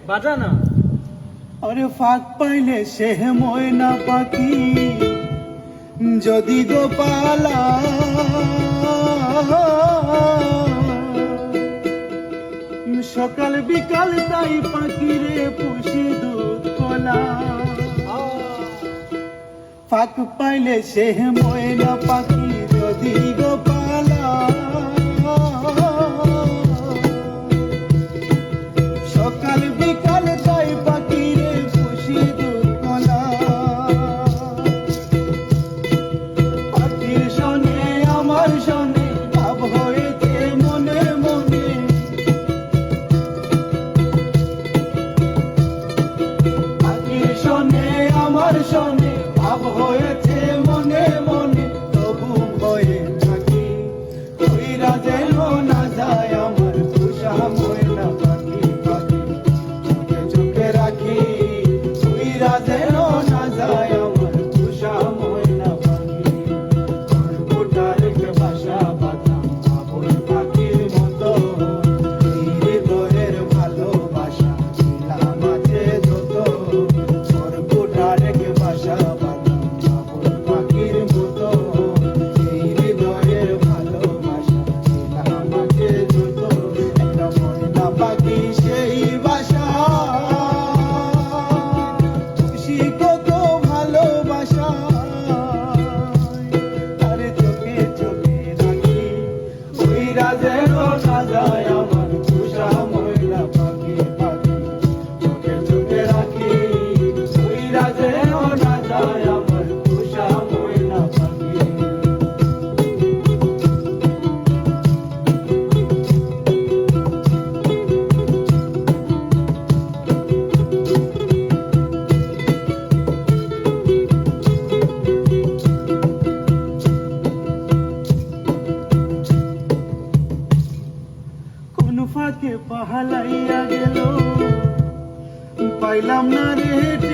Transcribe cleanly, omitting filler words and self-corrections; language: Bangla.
বাজা না। আরে ফাঁক পাইলে সে ময়না পাখি যদি গোপালা সকাল বিকাল তাই পাখিরে পুষি দুধ কলা। ফাঁক পাইলে সে ময়না পাখি যদি গোপালা সকাল বিকাল তাই পাখিরে পুষি দুধ কলা। পাখির শোনে আমার শোনে ভাব হয়েছে মনে মনে। পাখির শোনে আমার শোনে ভাব হয়েছে মনে মনে। তবু ভয়ে থাকি কইরা যেন না যায় আমার পোষা ময়না পাখি। পাখি চোখে চোখে রাখি কইরা যেন না যায় আমার পোষা ময়না পাখি। খড়কুটার বাসা বাঁধলাম বাবুই পাখির মতো। এই হৃদয়ের ভালোবাসা দিলাম আছে যত। খড়কুটার বাসা বাঁধলাম বাবুই পাখির মতো। এই হৃদয়ের ভালোবাসা দিলাম আছে যত। একটা ময়না পাখি সেই বাসা খুশি কত ভালোবাসা। আরে চোখে চোখে রাখি কইরা যেন না যায় আমার পোষা ময়না পাখি। পাখি চোখে চোখে রাখি কইরা যেন না যায় আমার পোষা ময়না পাখি। কোন ফাঁকে পাহালাইয়া গেল পাইলাম না রে হেঁটে।